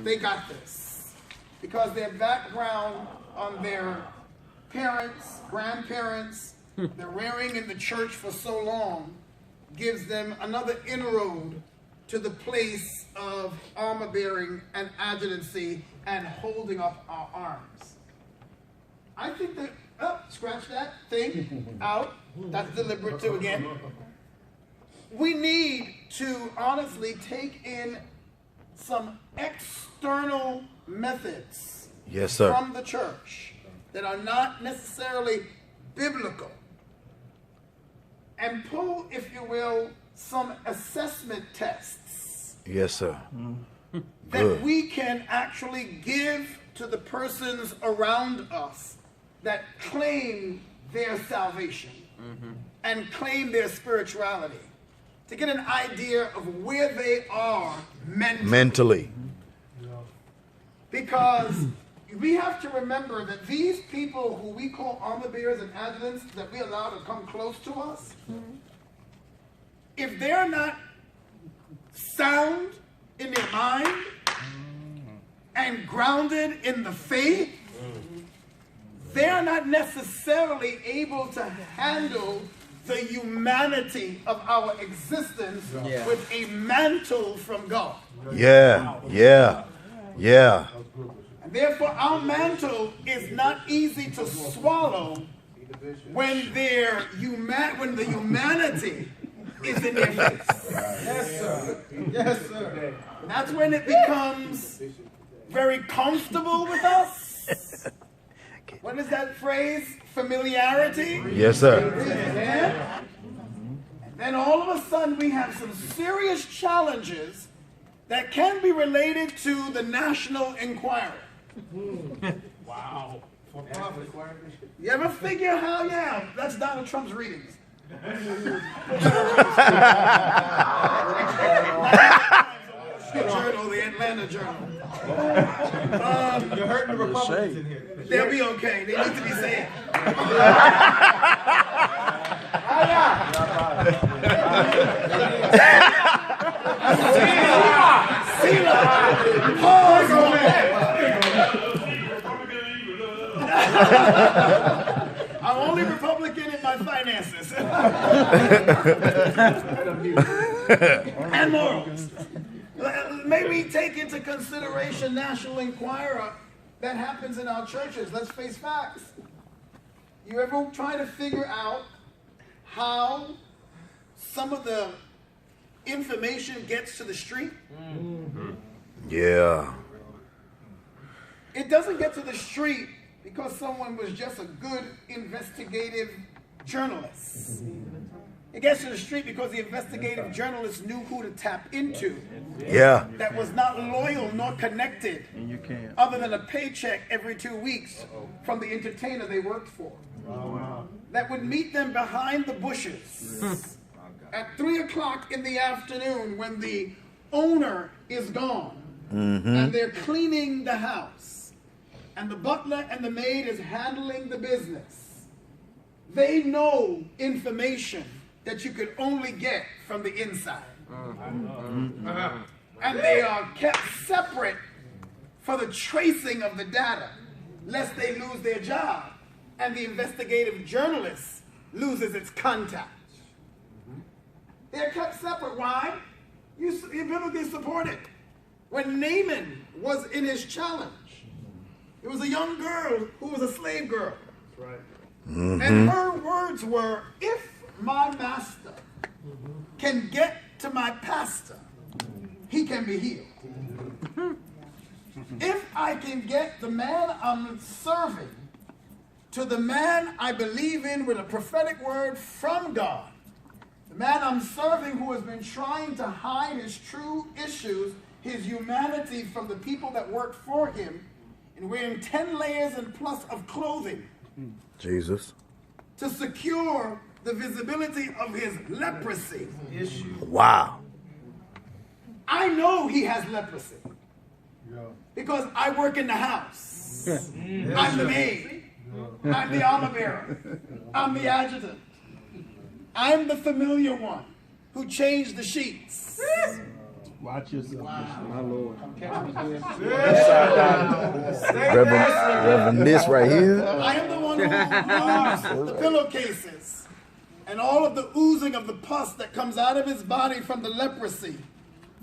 they got this. Because their background on their parents, grandparents, their rearing in the church for so long gives them another inroad to the place of armor bearing and adjutancy and holding up our arms. I think that, scratch that thing out. That's deliberate too again. We need to honestly take in some external methods from the church that are not necessarily biblical and pull, if you will, some assessment tests. Yes, sir. That we can actually give to the persons around us that claim their salvation and claim their spirituality, to get an idea of where they are mentally. Because we have to remember that these people who we call armor bearers and adjutants that we allow to come close to us, if they're not sound in their mind and grounded in the faith, they're not necessarily able to handle the humanity of our existence with a mantle from God. And therefore, our mantle is not easy to swallow when the humanity is in their face. Yes, sir. Yes, sir. That's when it becomes very comfortable with us. What is that phrase? Familiarity? Yes, sir. And then all of a sudden we have some serious challenges that can be related to the National Enquirer. Wow. You ever figure how, that's Donald Trump's readings. Journal, the Atlanta Journal. You're hurting the Republicans in here. They'll be okay. They need to be saved. I'm only Republican in my finances. And morals. Maybe take into consideration National Enquirer that happens in our churches. Let's face facts. You ever try to figure out how some of the information gets to the street? Yeah. It doesn't get to the street because someone was just a good investigative journalist. It gets to the street because the investigative journalist knew who to tap into. Yeah. That was not loyal nor connected, other than a paycheck every 2 weeks from the entertainer they worked for. That would meet them behind the bushes at 3 o'clock in the afternoon when the owner is gone and they're cleaning the house and the butler and the maid is handling the business. They know information that you could only get from the inside. And they are kept separate for the tracing of the data, lest they lose their job and the investigative journalist loses its contact. They're kept separate. Why? You biblically support it. When Naaman was in his challenge, it was a young girl who was a slave girl. That's right. And her words were, if my master can get to my pastor, he can be healed. If I can get the man I'm serving to the man I believe in with a prophetic word from God, the man I'm serving who has been trying to hide his true issues, his humanity from the people that work for him, and wearing 10 layers and plus of clothing, Jesus, to secure the visibility of his leprosy issue. Wow. I know he has leprosy because I work in the house. I'm the maid. I'm the armor bearer. I'm the adjutant. I'm the familiar one who changed the sheets. Watch yourself. My Lord. Reverend this right here. I am the one who moves the pillowcases and all of the oozing of the pus that comes out of his body from the leprosy.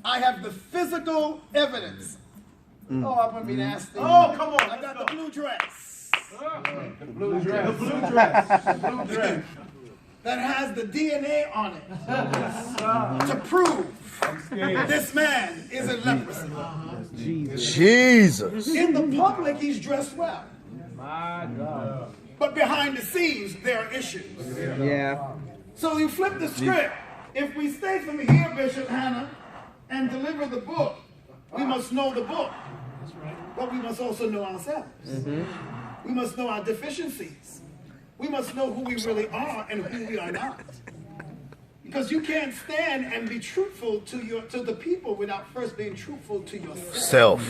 I have the physical evidence. Oh, I'm going to be nasty. Oh, come on. I got the blue dress. The blue dress. The blue dress. The blue dress. That has the DNA on it to prove this man is in leprosy. Jesus. In the public, he's dressed well. My God. But behind the scenes, there are issues. Yeah. So you flip the script. If we stay from here, Bishop Hannah, and deliver the book, we must know the book. But we must also know ourselves. We must know our deficiencies. We must know who we really are and who we are not. Because you can't stand and be truthful to the people without first being truthful to yourself.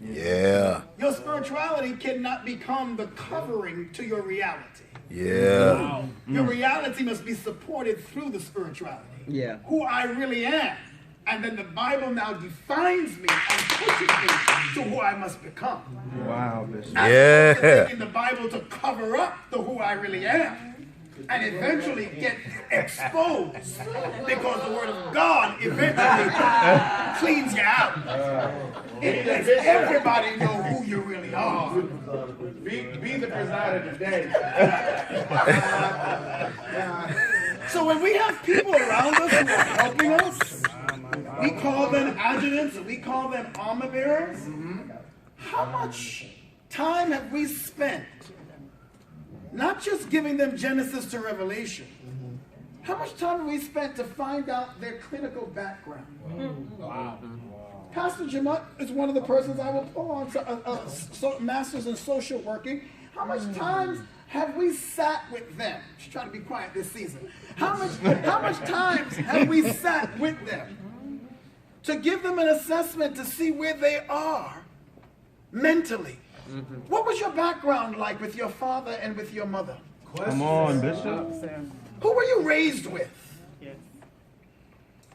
Yeah. Your spirituality cannot become the covering to your reality. Yeah. Your reality must be supported through the spirituality. Yeah. Who I really am. And then the Bible now defines me and pushes me to who I must become. Wow, Bishop. Yeah. Taking the Bible to cover up the who I really am. And eventually get exposed. Because the Word of God eventually cleans you out. It lets everybody know who you really are. Be the presider today. So when we have people around us who are helping us, we call them adjutants and we call them armor bearers. How much time have we spent not just giving them Genesis to Revelation? How much time have we spent to find out their clinical background? Wow. Pastor Jamut is one of the persons I will pull on, masters in social working. How much time have we sat with them? Just trying to be quiet this season. How much times have we sat with them to give them an assessment to see where they are mentally? What was your background like with your father and with your mother? Come on, Bishop. Who were you raised with?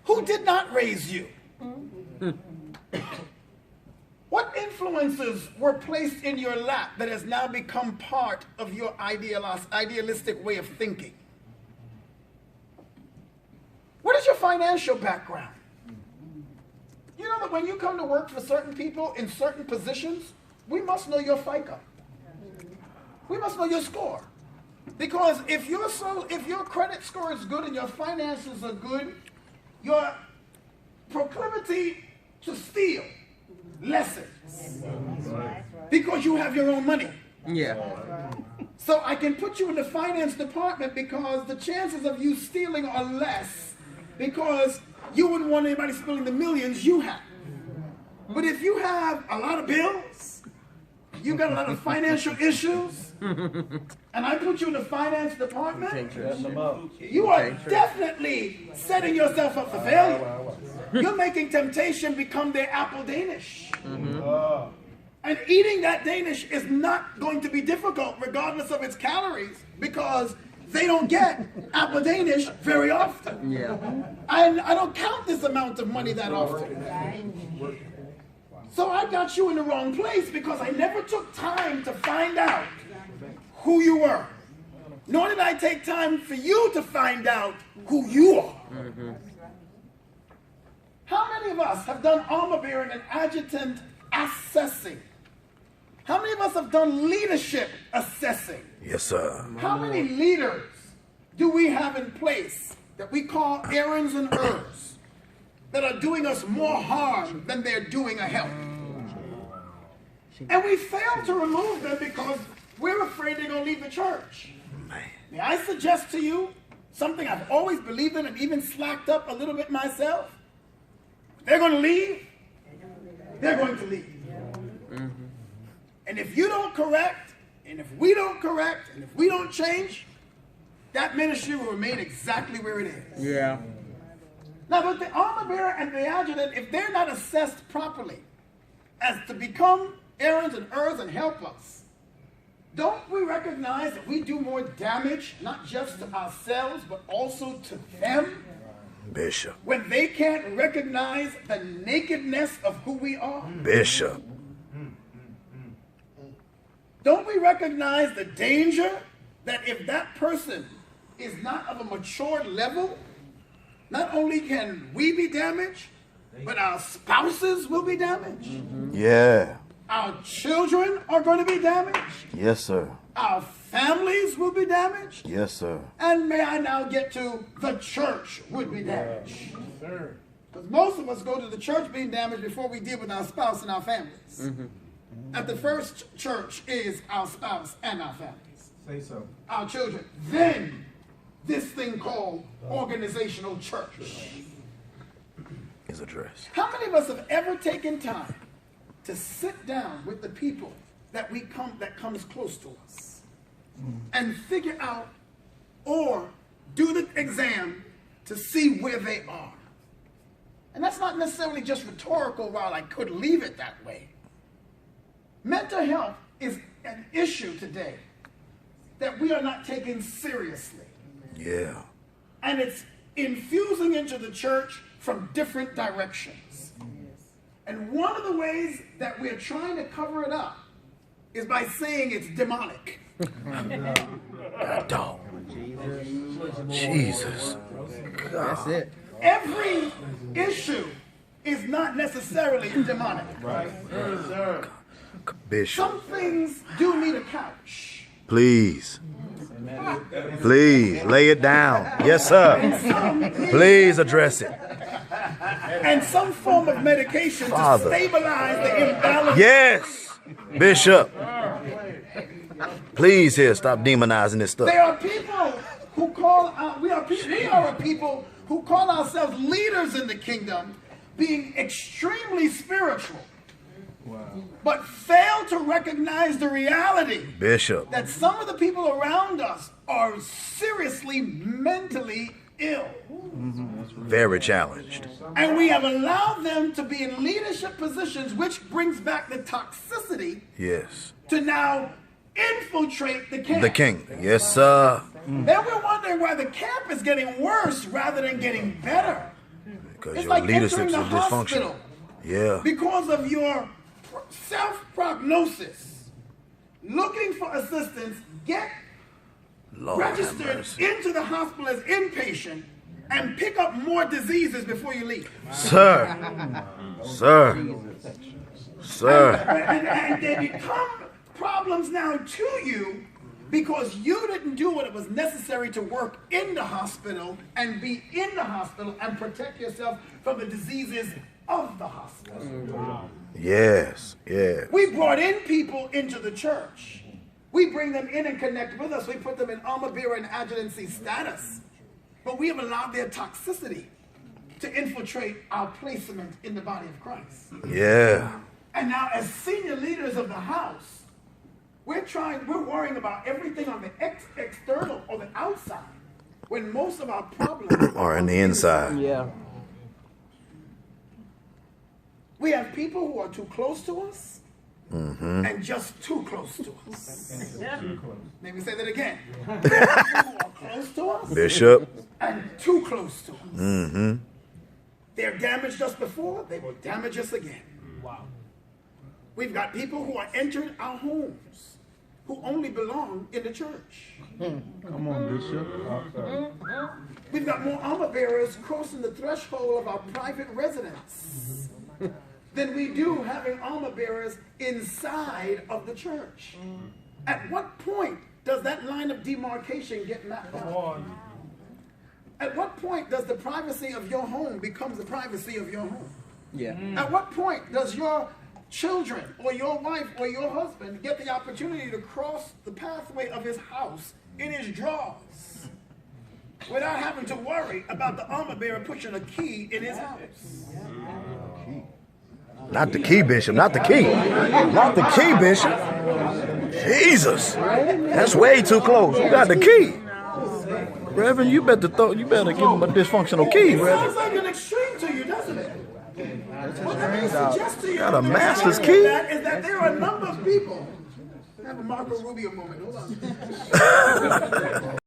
Who did not raise you? What influences were placed in your lap that has now become part of your idealistic way of thinking? What is your financial background? You know that when you come to work for certain people in certain positions, we must know your FICA. We must know your score. Because if your credit score is good and your finances are good, your proclivity to steal lessens. Because you have your own money. Yeah. So I can put you in the finance department because the chances of you stealing are less because you wouldn't want anybody spilling the millions you have. But if you have a lot of bills, you got a lot of financial issues, and I put you in the finance department, you are definitely setting yourself up for failure. You're making temptation become their apple Danish. And eating that Danish is not going to be difficult regardless of its calories because they don't get apple Danish very often. Yeah. And I don't count this amount of money that often. So I got you in the wrong place because I never took time to find out who you were. Nor did I take time for you to find out who you are. How many of us have done armor bearing and adjutant assessing? How many of us have done leadership assessing? Yes, sir. How many leaders do we have in place that we call errands and ers that are doing us more harm than they're doing a help? And we fail to remove them because we're afraid they're going to leave the church. May I suggest to you something I've always believed in and even slacked up a little bit myself? They're going to leave. They're going to leave. And if you don't correct, and if we don't correct, and if we don't change, that ministry will remain exactly where it is. Yeah. Now, but the armor bearer and the adjutant, if they're not assessed properly as to become errands and ers and help us, don't we recognize that we do more damage, not just to ourselves, but also to them? Bishop. When they can't recognize the nakedness of who we are? Bishop. Don't we recognize the danger that if that person is not of a mature level, not only can we be damaged, but our spouses will be damaged. Yeah. Our children are going to be damaged. Yes, sir. Our families will be damaged. Yes, sir. And may I now get to the church would be damaged. Because most of us go to the church being damaged before we deal with our spouse and our families. At the first church is our spouse and our families. Say so. Our children. Then this thing called organizational church Is addressed. How many of us have ever taken time to sit down with the people that comes close to us and figure out or do the exam to see where they are? And that's not necessarily just rhetorical, while I could leave it that way. Mental health is an issue today that we are not taking seriously. Yeah. And it's infusing into the church from different directions. And one of the ways that we're trying to cover it up is by saying it's demonic. God dog. Jesus. That's it. Every issue is not necessarily demonic. Bishop. Some things do need a couch. Please. Please lay it down. Yes, sir. Please address it. And some form of medication Father. to stabilize the imbalance. Yes. Bishop. Please here, stop demonizing this stuff. There are people who we are a people who call ourselves leaders in the kingdom, being extremely spiritual, but fail to recognize the reality Bishop. that some of the people around us are seriously mentally ill. Very challenged. And we have allowed them to be in leadership positions, which brings back the toxicity Yes. to now infiltrate the camp. The king. Yes, sir. Then we're wondering why the camp is getting worse rather than getting better. Because It's your like leadership entering is the dysfunctional. hospital Yeah. because of your self-prognosis. Looking for assistance, get Lord have registered mercy. into the hospital as inpatient and pick up more diseases before you leave. Sir. Sir. Sir. And they become problems now to you because you didn't do what it was necessary to work in the hospital and be in the hospital and protect yourself from the diseases of the hospital. Yes. Yes. We brought in people into the church. We bring them in and connect with us. We put them in armor bearer and adjutancy status. But we have allowed their toxicity to infiltrate our placement in the body of Christ. Yeah. And now as senior leaders of the house, we're worrying about everything on the external or the outside, when most of our problems Or in the inside. Yeah. We have people who are too close to us and just too close to us. Let me say that again. People who are close to us Bishop. and too close to us. They're damaged us before, they will damage us again. We've got people who are entering our homes who only belong in the church. Come on, Bishop. We've got more armor bearers crossing the threshold of our private residence than we do having armor bearers inside of the church. At what point does that line of demarcation get mapped out? At what point does the privacy of your home become the privacy of your home? Yeah. At what point does your children or your wife or your husband get the opportunity to cross the pathway of his house in his drawers without having to worry about the armor bearer pushing a key in his house? Not the key, Bishop. Not the key. Not the key, Bishop. Jesus. That's way too close. You got the key. Reverend, you better give him a dysfunctional key, It Reverend. sounds like an extreme to you, doesn't it? What let me suggest to you Got a when master's I key? that is that there are a number of people. Have a Marco Rubio moment. Hold on.